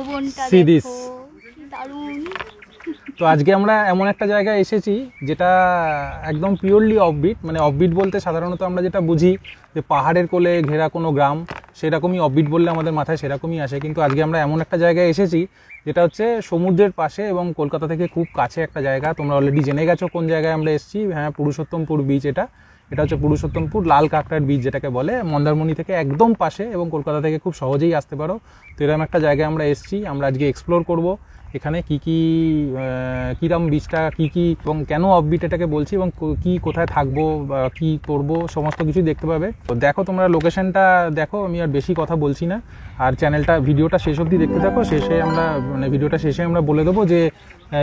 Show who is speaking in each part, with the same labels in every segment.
Speaker 1: বনটা দেখো, কি দারুণ।
Speaker 2: তো আজকে আমরা এমন একটা জায়গায় এসেছি যেটা একদম পিওরলি অফবিট, মানে অফবিট বলতে সাধারণত আমরা যেটা বুঝি যে পাহাড়ের কোলে ঘেরা কোনো গ্রাম, সেরকমই অফবিট বললে আমাদের মাথায় সেরকমই আসে। কিন্তু আজকে আমরা এমন একটা জায়গায় এসেছি যেটা হচ্ছে সমুদ্রের পাশে এবং কলকাতা থেকে খুব কাছে একটা জায়গা। তোমরা অলরেডি জেনে গেছো কোন জায়গায় আমরা এসেছি। হ্যাঁ, পুরুষোত্তমপুর বিচ। এটা হচ্ছে পুরুষোত্তমপুর লাল কাঁকড়ার বিচ যেটাকে বলে, মন্দারমণি থেকে একদম পাশে এবং কলকাতা থেকে খুব সহজেই আসতে পারো। তো এরকম একটা জায়গায় আমরা এসেছি। আমরা আজকে এক্সপ্লোর করব এখানে কীরকম বিচটা, কী এবং কেন অফবিট এটাকে বলছি, এবং কোথায় থাকবো বা কী করবো সমস্ত কিছু দেখতে পাবে। তো দেখো, তোমরা লোকেশনটা দেখো, আমি আর বেশি কথা বলছি না। আর ভিডিওটা শেষ অবধি দেখতে থাকো। ভিডিওটা শেষে আমরা বলে দেবো যে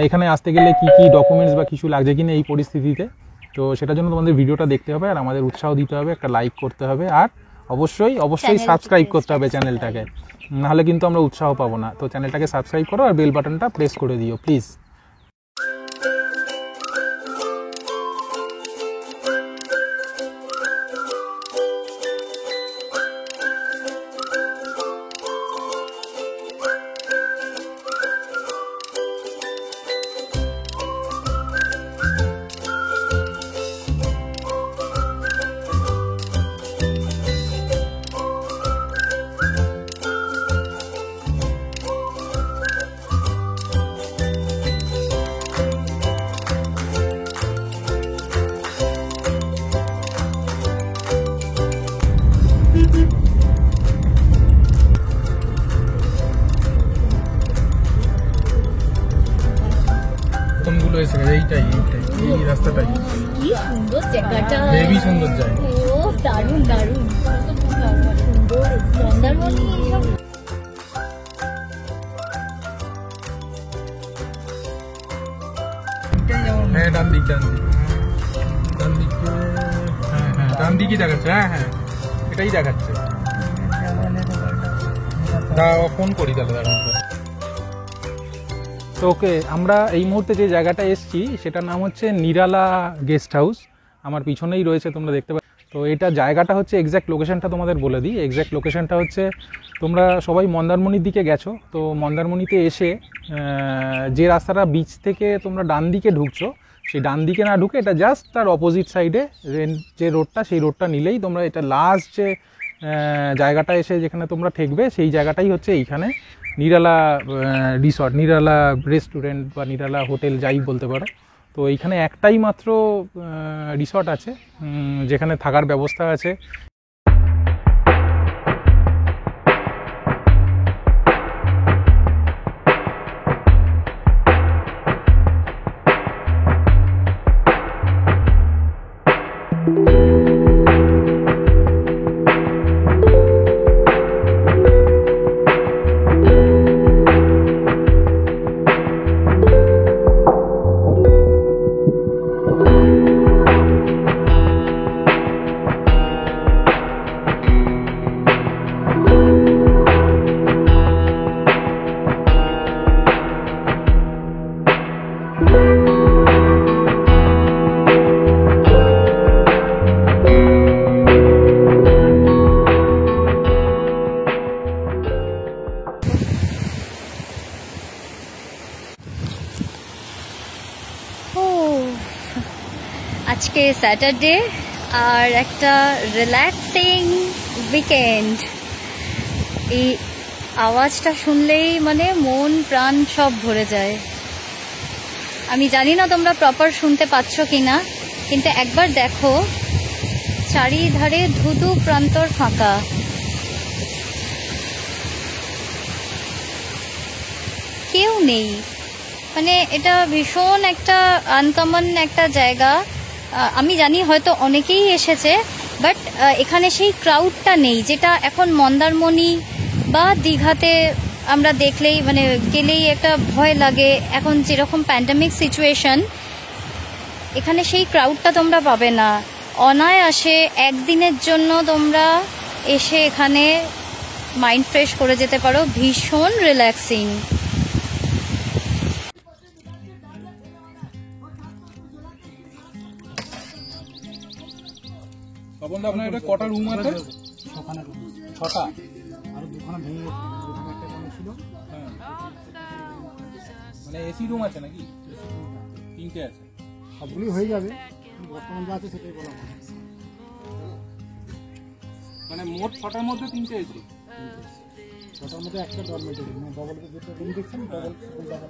Speaker 2: এখানে আসতে গেলে কী ডকুমেন্টস বা কিছু লাগছে কিনা এই পরিস্থিতিতে। তো সেটার জন্য তোমাদের ভিডিওটা দেখতে হবে আর আমাদের উৎসাহ দিতে হবে, একটা লাইক করতে হবে আর অবশ্যই সাবস্ক্রাইব করতে হবে চ্যানেলটাকে, নাহলে কিন্তু আমরা উৎসাহ পাবো না। তো চ্যানেলটাকে সাবস্ক্রাইব করো আর বেল বাটনটা প্রেস করে দিও প্লিজ। এইটাই এই রাস্তাটাই কি সুন্দর জায়গাটা, হেভি সুন্দর জায়গা। ও দারুণ দারুণ সুন্দর মন্দারমণি। হ্যাঁ, ডান দিকে ডান দিকে দেখাচ্ছে। হ্যাঁ, এটাই দেখাচ্ছে। ফোন করি তাহলে দাঁড়ান। তো ওকে, আমরা এই মুহূর্তে যে জায়গাটা এসেছি সেটার নাম হচ্ছে নিরালা গেস্ট হাউস। আমার পিছনেই রয়েছে, তোমরা দেখতে পাচ্ছ। তো এটা জায়গাটা হচ্ছে, এক্স্যাক্ট লোকেশনটা তোমাদের বলে দিই। এক্স্যাক্ট লোকেশনটা হচ্ছে, তোমরা সবাই মন্দারমণির দিকে গেছো, তো মন্দারমণিতে এসে যে রাস্তাটা বিচ থেকে তোমরা ডান দিকে ঢুকছো, সেই ডান দিকে না ঢুকে এটা জাস্ট তার অপোজিট সাইডে যে রোডটা, সেই রোডটা নিলেই তোমরা এটা লাস্ট যে জায়গাটা এসে যেখানে তোমরা ঠেকবে, সেই জায়গাটাই হচ্ছে এইখানে নিরালা রিসর্ট, নিরালা রেস্টুরেন্ট বা নিরালা হোটেল যাই বলতে পারো। তো এইখানে একটাই মাত্র রিসর্ট আছে যেখানে থাকার ব্যবস্থা আছে।
Speaker 1: আজকে স্যাটারডে আর একটা রিল্যাক্সিং উইকেন্ড। এই আওয়াজটা শুনলেই মানে মন প্রাণ সব ভরে যায়। আমি জানি না তোমরা প্রপার শুনতে পাচ্ছ কিনা, কিন্তু একবার দেখো, চারিধারে ধুধু প্রান্তর ফাঁকা। কেউ নেই, মানে এটা ভীষণ একটা আনকমন একটা জায়গা। আমি জানি হয়তো অনেকেই এসেছে, বাট এখানে সেই ক্রাউডটা নেই যেটা এখন মন্দারমণি বা দীঘাতে আমরা দেখলেই মানে গেলেই একটা ভয় লাগে। এখন যেরকম প্যান্ডেমিক সিচুয়েশন, এখানে সেই ক্রাউডটা তোমরা পাবে না। অনায়াসে একদিনের জন্য তোমরা এসে এখানে মাইন্ড ফ্রেশ করে যেতে পারো, ভীষণ রিল্যাক্সিং।
Speaker 2: আপনার এটা কটা রুম আছে?
Speaker 3: 6টা।
Speaker 2: ছটা।
Speaker 3: আর দুখানা ভেঙে ছিল। হ্যাঁ,
Speaker 2: মানে এসি রুম আছে নাকি? তিনটে আছে।
Speaker 3: সবগুলি হয়ে যাবে, বর্তমান যা আছে সেটাই বলা হয়।
Speaker 2: মানে মোট 6টার মধ্যে 3টে এসি।
Speaker 3: 6টার মধ্যে একটা ডরমেটরি, মানে ডবল যেটা রুম দেখছেন ডবল সিঙ্গেল ডাবল।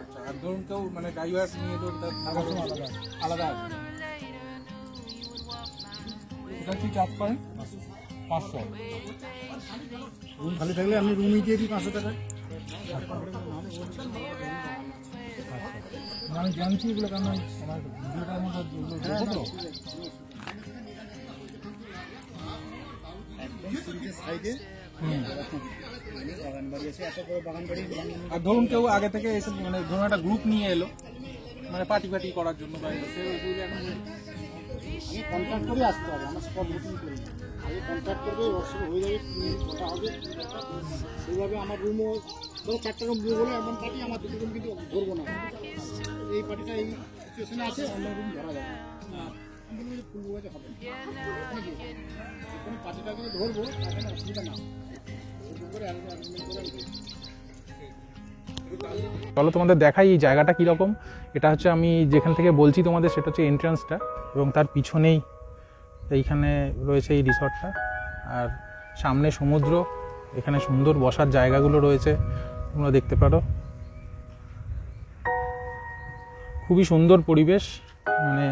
Speaker 2: আচ্ছা, আর ধরুন কেউ মানে ড্রাইভার নিয়ে তো থাকার সময় আলাদা আলাদা আছে। এটা কি চার্জ করেন? 500।
Speaker 3: রুম খালি থাকলে আমি রুমই দিয়ে দিই 500 টাকায়।
Speaker 2: আমি জানছি এগুলো, কারণ আমার ভিডিওটার মধ্যে দেখো তো।
Speaker 3: একদম সিরিজের সাইডে বাগান বাড়ি আছে, এত বড় বাগান বাড়ি।
Speaker 2: আর ধরুন কেউ আগে থেকে এসে মানে ধরুন একটা গ্রুপ নিয়ে এলো মানে পার্টি করার জন্য,
Speaker 3: আমি কন্ট্যাক্ট করে আসতে হবে, আমার স্পট বুকিং করি না। আগে কন্ট্যাক্ট করবে, ওয়ার্কশপ হয়ে যাবে, কটা হবে সেইভাবে। আমার রুমও ধরো 4টা রুম বুক হলে এমন পার্টি, আমার 2টো রুম কিন্তু ধরবো না। এই পার্টিটা এই সিচুয়েশনে আছে, অন্য রুম ধরা যাবে না, ফুল বুঝে হবে না। যখন পার্টিটাকে ধরবো তখন অসুবিধা না করে অ্যারেঞ্জমেন্ট করে
Speaker 2: চলো তোমাদের দেখাই এই জায়গাটা কীরকম। এটা হচ্ছে আমি যেখান থেকে বলছি তোমাদের, সেটা হচ্ছে এন্ট্রান্সটা, এবং তার পিছনেই এইখানে রয়েছে এই রিসর্টটা। আর সামনে সমুদ্র, এখানে সুন্দর বসার জায়গাগুলো রয়েছে, তোমরা দেখতে পারো। খুবই সুন্দর পরিবেশ, মানে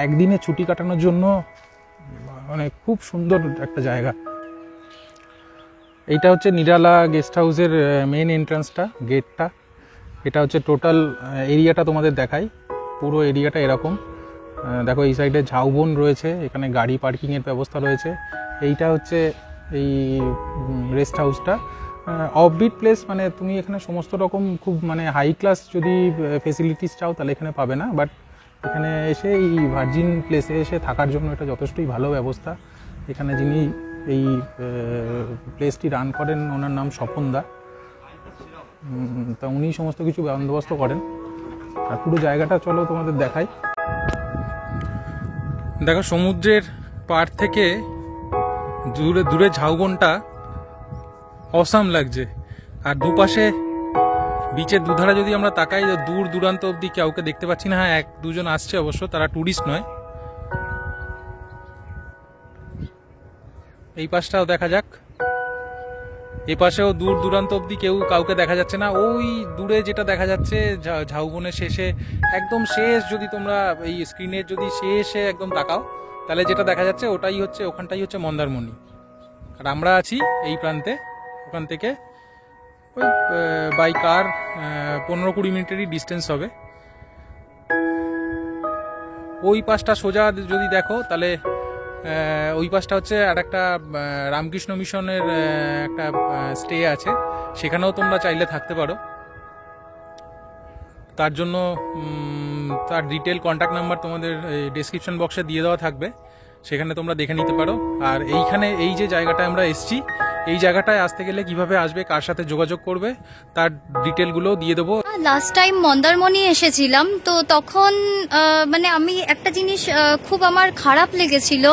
Speaker 2: একদিনে ছুটি কাটানোর জন্য মানে খুব সুন্দর একটা জায়গা। এইটা হচ্ছে নিরালা গেস্ট হাউসের মেন এন্ট্রান্সটা, গেটটা। এটা হচ্ছে টোটাল এরিয়াটা তোমাদের দেখাই। পুরো এরিয়াটা এরকম। দেখো এই সাইডে ঝাউবন রয়েছে, এখানে গাড়ি পার্কিংয়ের ব্যবস্থা রয়েছে। এইটা হচ্ছে এই রেস্ট হাউসটা। অফবিট প্লেস, মানে তুমি এখানে সমস্ত রকম খুব মানে হাই ক্লাস যদি ফেসিলিটিস চাও তাহলে এখানে পাবে না, বাট এখানে এসে এই ভার্জিন প্লেসে এসে থাকার জন্য এটা যথেষ্টই ভালো ব্যবস্থা। এখানে যিনি এই প্লেসটি রান করেন ওনার নাম স্বপন দা, তা উনি সমস্ত কিছু বন্দোবস্ত করেন। আর পুরো জায়গাটা চলো তোমাদের দেখাই। দেখো সমুদ্রের পাড় থেকে দূরে দূরে ঝাউবনটা অসাম লাগছে। আর দুপাশে বিচের দুধারে যদি আমরা তাকাই, দূর দূরান্ত অবধি কাউকে দেখতে পাচ্ছি না। হ্যাঁ, 1-2জন আসছে অবশ্য, তারা ট্যুরিস্ট নয়। এই পাশটাও দেখা যাক, এই পাশেও দূর দূরান্ত অবধি কাউকে দেখা যাচ্ছে না। ওই দূরে যেটা দেখা যাচ্ছে ঝাউবনের শেষে, একদম শেষ, যদি তোমরা এই স্ক্রিনের যদি শেষে একদম তাকাও তাহলে যেটা দেখা যাচ্ছে ওখানটাই হচ্ছে মন্দারমণি। আর আমরা আছি এই প্রান্তে। ওখান থেকে ওই বাই কার 15-20 মিনিটেরই ডিস্টেন্স হবে। ওই পাশটা সোজা যদি দেখো তাহলে ওই পাশটা হচ্ছে আর একটা রামকৃষ্ণ মিশনের একটা স্টে আছে, সেখানেও তোমরা চাইলে থাকতে পারো। তার জন্য তার ডিটেল কন্ট্যাক্ট নাম্বার তোমাদের ডেসক্রিপশন বক্সে দিয়ে দেওয়া থাকবে, সেখানে তোমরা দেখে নিতে পারো। আর এইখানে এই যে জায়গাটায় আমরা এসছি, এই জায়গাটায় আসতে গেলে কিভাবে আসবে, কার সাথে যোগাযোগ করবে, তার ডিটেলগুলো দিয়ে দেবো।
Speaker 1: লাস্ট টাইম মন্দারমণি এসেছিলাম, তো তখন মানে আমি একটা জিনিস খুব আমার খারাপ লেগেছিল।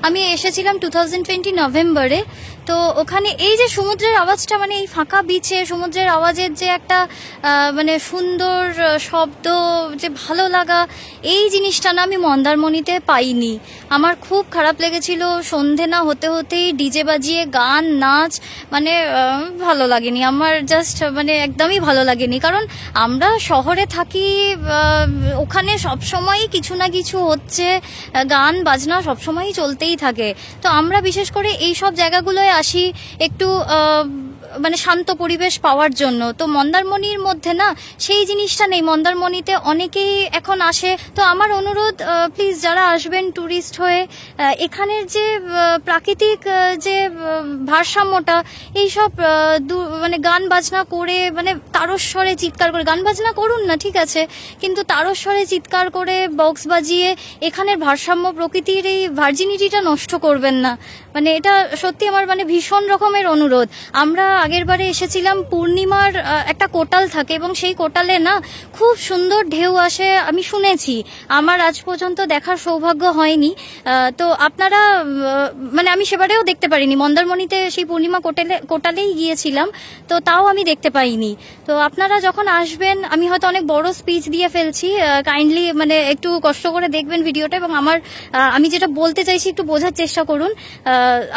Speaker 1: আমি এসেছিলাম 2020 নভেম্বরে। তো ওখানে এই যে সমুদ্রের আওয়াজটা, মানে এই ফাঁকা বিচে সমুদ্রের আওয়াজের যে একটা মানে সুন্দর শব্দ, যে ভালো লাগা, এই জিনিসটা না আমি মন্দারমণিতে পাইনি। আমার খুব খারাপ লেগেছিল। সন্ধে না হতে হতেই ডিজে বাজিয়ে গান নাচ, মানে ভালো লাগেনি আমার, জাস্ট মানে একদমই ভালো লাগেনি। কারণ আমরা শহরে থাকি, ওখানে সবসময়ই কিছু না কিছু হচ্ছে, গান বাজনা সবসময়ই চলতেই থাকে। তো আমরা বিশেষ করে এই সব জায়গাগুলোয় আসি একটু মানে শান্ত পরিবেশ পাওয়ার জন্য। তো মন্দারমণির মধ্যে না সেই জিনিসটা নেই। মন্দারমণিতে অনেকেই এখন আসে। তো আমার অনুরোধ, প্লিজ যারা আসবেন ট্যুরিস্ট হয়ে, এখানের যে প্রাকৃতিক যে ভারসাম্যটা, এইসব মানে গান বাজনা করে, মানে তারস্বরে চিৎকার করে, গান বাজনা করুন না ঠিক আছে, কিন্তু তারস্বরে চিৎকার করে বক্স বাজিয়ে এখানের ভারসাম্য, প্রকৃতির এই ভার্জিনিটিটা নষ্ট করবেন না। মানে এটা সত্যি আমার মানে ভীষণ রকমের অনুরোধ। আমরা আগের বারে এসেছিলাম পূর্ণিমার একটা কোটাল থাকে এবং সেই কোটালে না খুব সুন্দর ঢেউ আসে আমি শুনেছি, আমার আজ পর্যন্ত দেখার সৌভাগ্য হয়নি। তো আপনারা মানে আমি সেবারেও দেখতে পারিনি, মন্দারমণিতে সেই পূর্ণিমা কোটালেই গিয়েছিলাম, তো তাও আমি দেখতে পাইনি। তো আপনারা যখন আসবেন, আমি হয়তো অনেক বড় স্পিচ দিয়ে ফেলছি, কাইন্ডলি মানে একটু কষ্ট করে দেখবেন ভিডিওটা এবং আমি যেটা বলতে চাইছি একটু বোঝার চেষ্টা করুন।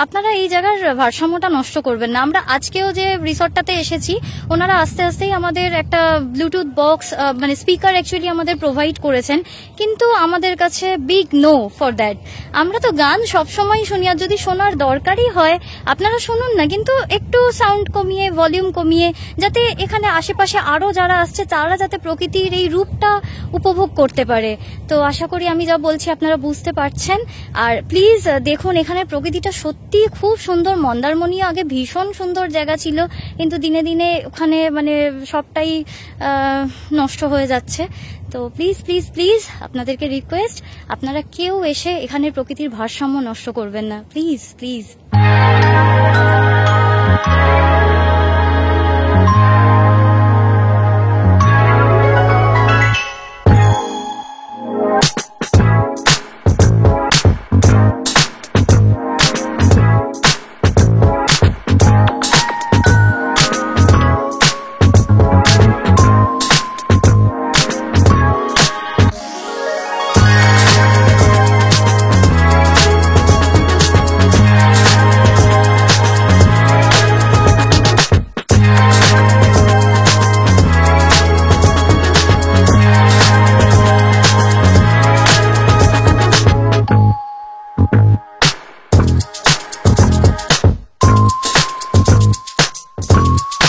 Speaker 1: আপনারা এই জায়গার ভারসাম্যটা নষ্ট করবেন না। আমরা আজকেও যে রিসর্টটাতে এসেছি, ওনারা আস্তে আস্তেই আমাদের একটা ব্লুটুথ বক্স মানে স্পিকার অ্যাকচুয়ালি আমাদের প্রোভাইড করেছেন, কিন্তু আমাদের কাছে বিগ নো ফর দ্যাট। আমরা তো গান সবসময় শুনি, আর যদি শোনার দরকারই হয় আপনারা শুনুন না, কিন্তু একটু সাউন্ড কমিয়ে, ভলিউম কমিয়ে, যাতে এখানে আশেপাশে আরো যারা আসছে তারা যাতে প্রকৃতির এই রূপটা উপভোগ করতে পারে। তো আশা করি আমি যা বলছি আপনারা বুঝতে পারছেন। আর প্লিজ দেখুন, এখানে প্রকৃতিটা সত্যি খুব সুন্দর। মন্দারমণিও আগে ভীষণ সুন্দর জায়গা ছিল, কিন্তু দিনে দিনে ওখানে মানে সবটাই নষ্ট হয়ে যাচ্ছে। তো প্লিজ প্লিজ প্লিজ আপনাদেরকে রিকোয়েস্ট, আপনারা কেউ এসে এখানে প্রকৃতির ভারসাম্য নষ্ট করবেন না, প্লিজ প্লিজ।